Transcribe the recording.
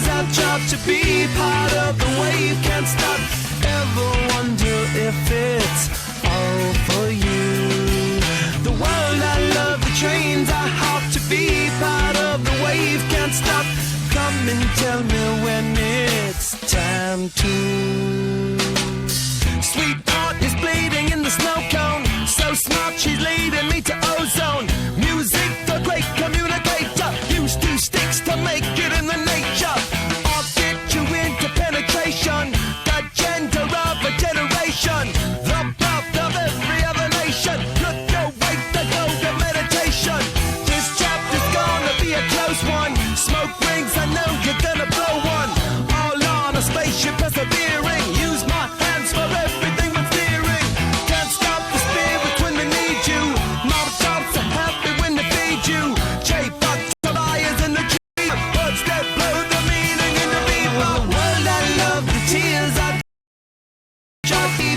Cause I've tried to be part of the wave, can't stop. Ever wonder if it's all for you? The world I love, the trains I hop to be part of the wave, can't stop. Come and tell me when it's time to. Sweetheart is bleeding in the snow cone. So smart, she's leading me to ozone. Music, the great communicator. Use two sticks to make it in the nature. I'll get you into penetration. The gender of a generation. The birth of every other nation. Look your way to go to meditation. This chapter's gonna be a close one. Smoke rings, I know you're gonna blow one. All on a spaceship, persevere.